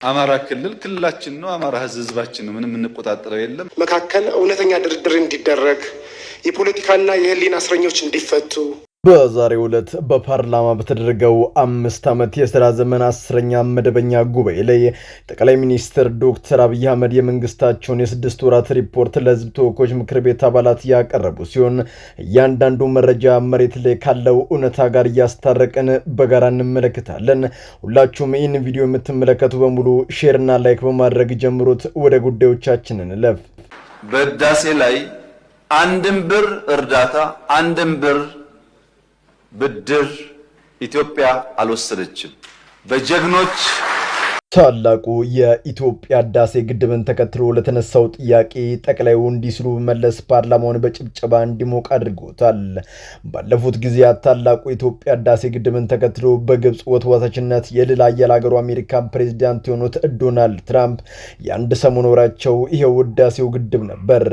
አማራ ክልላችን ነው። አማራ ህዝባችን ነው። ምንም እንቆጣጠረው የለም። መካከል እውነተኛ ድርድር እንዲደረግ የፖለቲካና የህሊና እስረኞች እንዲፈቱ በዛሬው ዕለት በፓርላማ በተደረገው 5 ዓመት የሥራ ዘመን 10ኛ መደበኛ ጉባኤ ላይ ጠቅላይ ሚኒስትር ዶክተር አብይ አህመድ የመንግስታቸውን የ6 ወራት ሪፖርት ለህዝብ ተወካዮች ምክር ቤት አባላት ያቀረቡ ሲሆን እያንዳንዱ መረጃ መሬት ላይ ካለው እውነታ ጋር እያስታረቀን በጋራ እንመለከታለን። ሁላችሁም ይህን ቪዲዮ የምትመለከቱ በሙሉ ሼርና ላይክ በማድረግ ጀምሩት። ወደ ጉዳዮቻችን እንለፍ። በህዳሴ ላይ አንድም ብር እርዳታ አንድም ብር ብድር ኢትዮጵያ አልወሰደችም። በጀግኖች ታላቁ የኢትዮጵያ ህዳሴ ግድብን ተከትሎ ለተነሳው ጥያቄ ጠቅላዩ እንዲስሉ መለስ ፓርላማውን በጭብጨባ እንዲሞቅ አድርጎታል። ባለፉት ጊዜያት ታላቁ የኢትዮጵያ ህዳሴ ግድብን ተከትሎ በግብጽ ወትዋታችነት የልዕለ ኃያል ሀገሩ አሜሪካን ፕሬዝዳንት የሆኑት ዶናልድ ትራምፕ የአንድ ሰሞን ወሬያቸው ይሄው ህዳሴው ግድብ ነበር።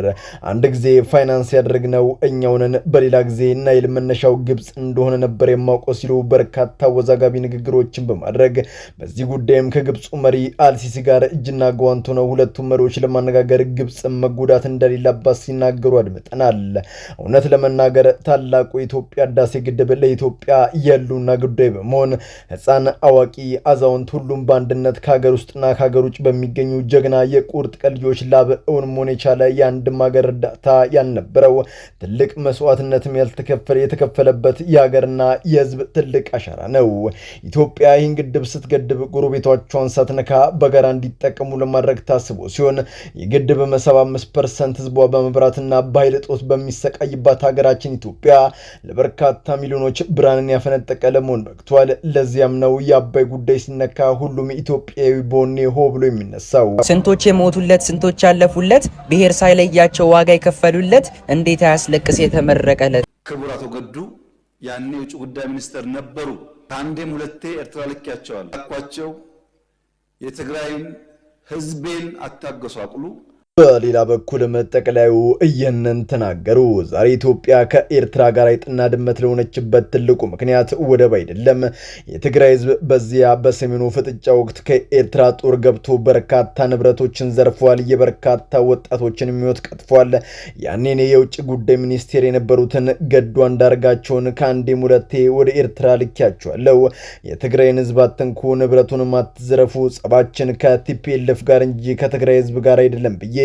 አንድ ጊዜ ፋይናንስ ያደረግነው እኛው ነን፣ በሌላ ጊዜ ናይል መነሻው ግብጽ እንደሆነ ነበር የማውቀው ሲሉ በርካታ ወዛጋቢ ንግግሮችን በማድረግ በዚህ ጉዳይም ከግብጽ መሪ አልሲሲ ጋር እጅና ጓንት ሆነው ሁለቱም መሪዎች ለማነጋገር ግብጽ መጎዳት እንደሌለባት ሲናገሩ አድምጠናል። እውነት ለመናገር ታላቁ የኢትዮጵያ ህዳሴ ግድብ ለኢትዮጵያ የህልውና ጉዳይ በመሆን ህፃን፣ አዋቂ፣ አዛውንት ሁሉም በአንድነት ከሀገር ውስጥና ከሀገር ውጭ በሚገኙ ጀግና የቁርጥ ቀን ልጆች ላብ እውን መሆን የቻለ የአንድም ሀገር እርዳታ ያልነበረው ትልቅ መስዋዕትነትም የተከፈለበት የሀገርና የህዝብ ትልቅ አሻራ ነው። ኢትዮጵያ ይህን ግድብ ስትገድብ ጎረቤቶቿን ሳትነካ በጋራ እንዲጠቀሙ ለማድረግ ታስቦ ሲሆን የግድብ 75% ህዝቧ በመብራትና በኃይል እጦት በሚሰቃይባት ሀገራችን ኢትዮጵያ ለበርካታ ሚሊዮኖች ብርሃንን ያፈነጠቀ ለመሆን በቅቷል። ለዚያም ነው የአባይ ጉዳይ ሲነካ ሁሉም ኢትዮጵያዊ ቦኔ ሆ ብሎ የሚነሳው። ስንቶች የሞቱለት፣ ስንቶች ያለፉለት፣ ብሔር ሳይለያቸው ዋጋ የከፈሉለት እንዴት አያስለቅስ የተመረቀለት። ክቡር አቶ ገዱ ያኔ የውጭ ጉዳይ ሚኒስትር ነበሩ። ከአንዴም ሁለቴ ኤርትራ ልኬያቸዋለሁ። አኳቸው የትግራይን ህዝቤን አታገሱ አቅሉ። በሌላ በኩልም ጠቅላዩ ይህንን ተናገሩ። ዛሬ ኢትዮጵያ ከኤርትራ ጋር አይጥና ድመት ለሆነችበት ትልቁ ምክንያት ወደብ አይደለም። የትግራይ ህዝብ በዚያ በሰሜኑ ፍጥጫ ወቅት ከኤርትራ ጦር ገብቶ በርካታ ንብረቶችን ዘርፏል። የበርካታ ወጣቶችን ህይወት ቀጥፏል። ያኔ የውጭ ጉዳይ ሚኒስቴር የነበሩትን ገዱ አንዳርጋቸውን ከአንዴም ሁለቴ ወደ ኤርትራ ልኬያቸዋለሁ። የትግራይን ህዝብ አትንኩ፣ ንብረቱንም አትዝረፉ፣ ጸባችን ከቲፒኤልኤፍ ጋር እንጂ ከትግራይ ህዝብ ጋር አይደለም ብዬ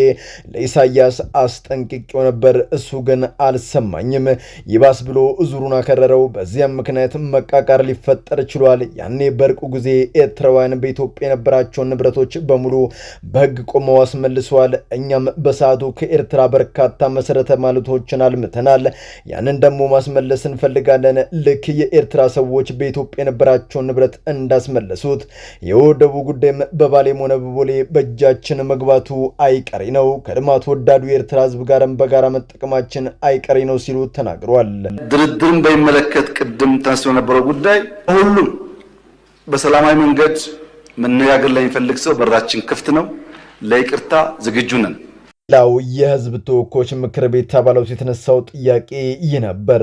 ለኢሳያስ አስጠንቅቄው ነበር። እሱ ግን አልሰማኝም። ይባስ ብሎ ዙሩን አከረረው። በዚያም ምክንያት መቃቃር ሊፈጠር ችሏል። ያኔ በርቁ ጊዜ ኤርትራውያን በኢትዮጵያ የነበራቸውን ንብረቶች በሙሉ በህግ ቆመው አስመልሰዋል። እኛም በሰዓቱ ከኤርትራ በርካታ መሰረተ ማለቶችን አልምተናል። ያንን ደግሞ ማስመለስ እንፈልጋለን። ልክ የኤርትራ ሰዎች በኢትዮጵያ የነበራቸውን ንብረት እንዳስመለሱት የወደቡ ጉዳይም በባሌም ሆነ በቦሌ በእጃችን መግባቱ አይቀሬ ነው። ከልማት ወዳዱ የኤርትራ ህዝብ ጋርም በጋራ መጠቀማችን አይቀሬ ነው ሲሉ ተናግረዋል። ድርድሩን በሚመለከት ቅድም ተነስቶ የነበረው ጉዳይ ሁሉም በሰላማዊ መንገድ መነጋገር ላይ የሚፈልግ ሰው በራችን ክፍት ነው። ለይቅርታ ዝግጁ ነን። ላው የህዝብ ተወካዮች ምክር ቤት አባላት የተነሳው ጥያቄ ይህ ነበር።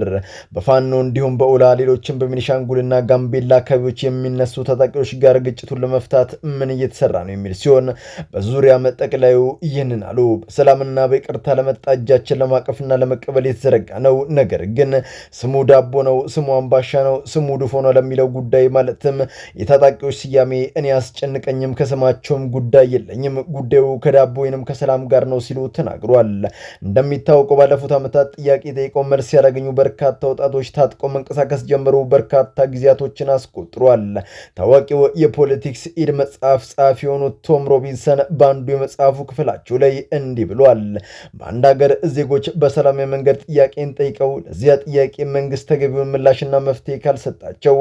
በፋኖ እንዲሁም በኦላ ሌሎችም በሚኒሻንጉልና ጋምቤላ አካባቢዎች የሚነሱ ታጣቂዎች ጋር ግጭቱን ለመፍታት ምን እየተሰራ ነው የሚል ሲሆን በዙሪያ ጠቅላዩ ይህንን አሉ። በሰላምና በይቅርታ ለመጣ እጃችን ለማቀፍና ለመቀበል የተዘረጋ ነው። ነገር ግን ስሙ ዳቦ ነው፣ ስሙ አምባሻ ነው፣ ስሙ ድፎ ነው ለሚለው ጉዳይ ማለትም የታጣቂዎች ስያሜ እኔ አስጨንቀኝም፣ ከስማቸውም ጉዳይ የለኝም። ጉዳዩ ከዳቦ ወይንም ከሰላም ጋር ነው ሲሉ ተናግሯል። እንደሚታወቀው ባለፉት ዓመታት ጥያቄ ጠይቀው መልስ ያላገኙ በርካታ ወጣቶች ታጥቀው መንቀሳቀስ ጀምሮ በርካታ ጊዜያቶችን አስቆጥሯል። ታዋቂው የፖለቲክስ ኢድ መጽሐፍ ጸሐፊ የሆኑት ቶም ሮቢንሰን በአንዱ የመጽሐፉ ክፍላቸው ላይ እንዲህ ብሏል። በአንድ ሀገር ዜጎች በሰላማዊ መንገድ ጥያቄን ጠይቀው ለዚያ ጥያቄ መንግስት ተገቢውን ምላሽና መፍትሄ ካልሰጣቸው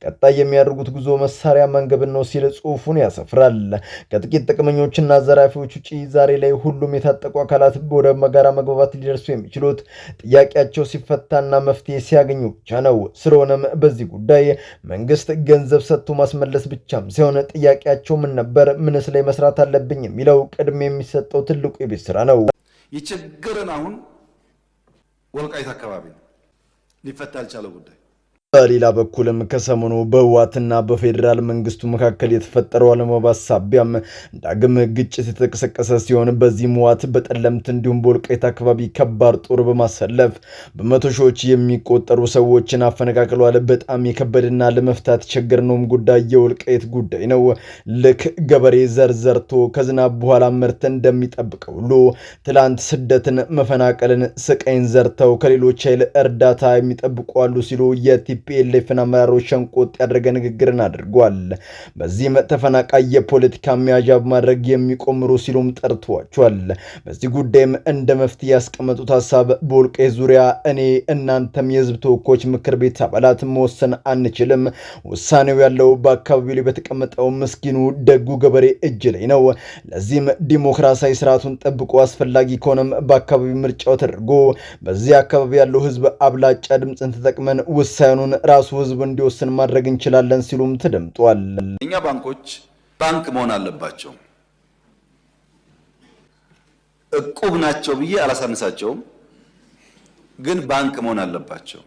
ቀጣይ የሚያደርጉት ጉዞ መሳሪያ መንገብን ነው ሲል ጽሑፉን ያሰፍራል። ከጥቂት ጥቅመኞችና ዘራፊዎች ውጪ ዛሬ ላይ ሁሉም የታጠቁ አካላት ወደ መጋራ መግባባት ሊደርሱ የሚችሉት ጥያቄያቸው ሲፈታና መፍትሄ ሲያገኙ ብቻ ነው። ስለሆነም በዚህ ጉዳይ መንግስት ገንዘብ ሰጥቶ ማስመለስ ብቻም ሳይሆን ጥያቄያቸው ምን ነበር፣ ምንስ ላይ መስራት አለብኝ የሚለው ቅድሚያ የሚሰጠው ትልቁ የቤት ስራ ነው። የቸገረን አሁን ወልቃይት አካባቢ ሊፈታ ያልቻለው ጉዳይ በሌላ በኩልም ከሰሞኑ በህወሓትና በፌዴራል መንግስቱ መካከል የተፈጠረው አለመግባባት ሳቢያም ዳግም ግጭት የተቀሰቀሰ ሲሆን በዚህ ህወሓት በጠለምት እንዲሁም በወልቃይት አካባቢ ከባድ ጦር በማሰለፍ በመቶ ሺዎች የሚቆጠሩ ሰዎችን አፈነቃቅሏል። በጣም የከበደና ለመፍታት የቸገረውም ጉዳይ የወልቃይት ጉዳይ ነው። ልክ ገበሬ ዘርዘርቶ ከዝናብ በኋላ ምርት እንደሚጠብቀው ሁሉ ትላንት ስደትን፣ መፈናቀልን፣ ስቃይን ዘርተው ከሌሎች ኃይል እርዳታ የሚጠብቁ አሉ ሲሉ ቲፒኤልኤፍን አመራሮች ሸንቆጥ ያደረገ ንግግርን አድርጓል። በዚህም ተፈናቃይ የፖለቲካ መያዣ በማድረግ የሚቆምሩ ሲሉም ጠርተዋቸዋል። በዚህ ጉዳይም እንደ መፍትሄ ያስቀመጡት ሀሳብ በወልቃይት ዙሪያ እኔ እናንተም የህዝብ ተወካዮች ምክር ቤት አባላት መወሰን አንችልም። ውሳኔው ያለው በአካባቢው ላይ በተቀመጠው ምስኪኑ ደጉ ገበሬ እጅ ላይ ነው። ለዚህም ዲሞክራሲያዊ ስርዓቱን ጠብቆ አስፈላጊ ከሆነም በአካባቢው ምርጫው ተደርጎ በዚህ አካባቢ ያለው ህዝብ አብላጫ ድምፅን ተጠቅመን ውሳኔውን ራሱ ህዝብ እንዲወስን ማድረግ እንችላለን ሲሉም ተደምጧል። እኛ ባንኮች ባንክ መሆን አለባቸው። እቁብ ናቸው ብዬ አላሳንሳቸውም፣ ግን ባንክ መሆን አለባቸው።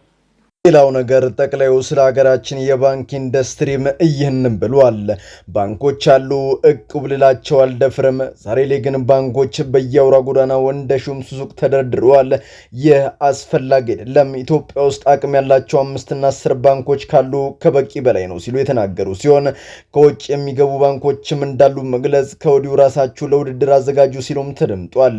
ሌላው ነገር ጠቅላዩ ስለ ሀገራችን የባንክ ኢንዱስትሪም ይህንን ብሏል። ባንኮች አሉ፣ እቁብ ልላቸው አልደፍርም። ዛሬ ላይ ግን ባንኮች በየአውራ ጎዳናው እንደ ሹም ሱቅ ተደርድረዋል። ይህ አስፈላጊ አይደለም። ኢትዮጵያ ውስጥ አቅም ያላቸው 5 እና 10 ባንኮች ካሉ ከበቂ በላይ ነው ሲሉ የተናገሩ ሲሆን ከውጭ የሚገቡ ባንኮችም እንዳሉ መግለጽ ከወዲሁ ራሳችሁ ለውድድር አዘጋጁ ሲሉም ተደምጧል።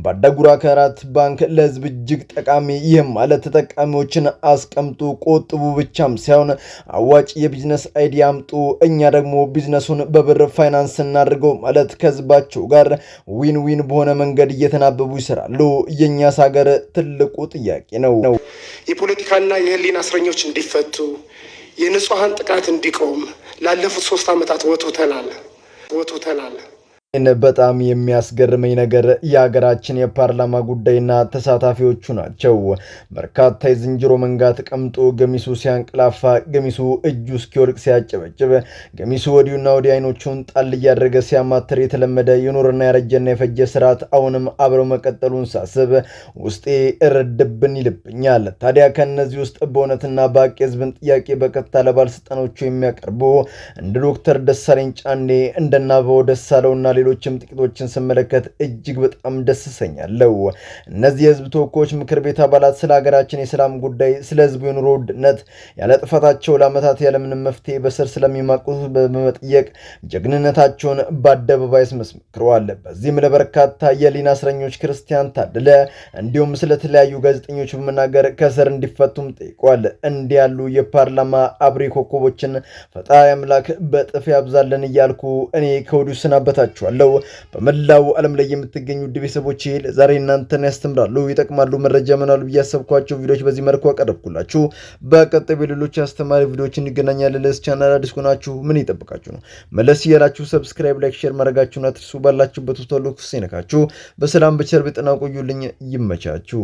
ባዳጉራ ከራት ባንክ ለህዝብ እጅግ ጠቃሚ፣ ይህም ማለት ተጠቃሚዎችን ቀምጡ ቆጥቡ ብቻም ሳይሆን አዋጭ የቢዝነስ አይዲያ አምጡ፣ እኛ ደግሞ ቢዝነሱን በብር ፋይናንስ እናድርገው ማለት ከህዝባቸው ጋር ዊን ዊን በሆነ መንገድ እየተናበቡ ይሰራሉ። የኛስ ሀገር ትልቁ ጥያቄ ነው። የፖለቲካና የህሊና እስረኞች እንዲፈቱ፣ የንጹሃን ጥቃት እንዲቆም ላለፉት 3 ዓመታት ወጥተናል። በጣም የሚያስገርመኝ ነገር የሀገራችን የፓርላማ ጉዳይና ተሳታፊዎቹ ናቸው። በርካታ የዝንጀሮ መንጋ ተቀምጦ ገሚሱ ሲያንቀላፋ፣ ገሚሱ እጁ እስኪወልቅ ሲያጨበጭብ፣ ገሚሱ ወዲሁና ወዲህ አይኖቹን ጣል እያደረገ ሲያማትር የተለመደ የኖርና ያረጀና የፈጀ ስርዓት አሁንም አብረው መቀጠሉን ሳስብ ውስጤ እረድብን ይልብኛል። ታዲያ ከእነዚህ ውስጥ በእውነትና በሀቅ የህዝብን ጥያቄ በቀጥታ ለባለስልጣኖቹ የሚያቀርቡ እንደ ዶክተር ደሳለኝ ጫኔ እንደና አበባው ደሳለውና ሌሎችም ጥቂቶችን ስመለከት እጅግ በጣም ደስ ሰኛለሁ። እነዚህ የህዝብ ተወካዮች ምክር ቤት አባላት ስለ ሀገራችን የሰላም ጉዳይ፣ ስለ ህዝቡ የኑሮ ውድነት ያለ ጥፋታቸው ለዓመታት ያለምንም መፍትሄ በስር ስለሚማቁት በመጠየቅ ጀግንነታቸውን በአደባባይ መስክረዋል። በዚህም ለበርካታ የህሊና እስረኞች ክርስቲያን ታደለ እንዲሁም ስለተለያዩ ጋዜጠኞች በመናገር ከስር እንዲፈቱም ጠይቋል። እንዲህ ያሉ የፓርላማ አብሪ ኮከቦችን ፈጣሪ አምላክ በጥፍ ያብዛልን እያልኩ እኔ ከወዲሁ ሰናበታችኋለሁ። በመላው ዓለም ላይ የምትገኙ ውድ ቤተሰቦቼ ዛሬ እናንተን ያስተምራሉ፣ ይጠቅማሉ፣ መረጃ ምናሉ ብዬ ያሰብኳቸው ቪዲዮዎች በዚህ መልኩ አቀረብኩላችሁ። በቀጣይ በሌሎች አስተማሪ ቪዲዮዎች እንገናኛለን። ለዚህ ቻናል አዲስ ሆናችሁ ምን ይጠብቃችሁ ነው? መለስ እያላችሁ ሰብስክራይብ፣ ላይክ፣ ሼር ማድረጋችሁን አትርሱ። ባላችሁበት ውስጥ ሁሉ ክፉ ሳይነካችሁ በሰላም በቸር በጤና ቆዩልኝ። ይመቻችሁ።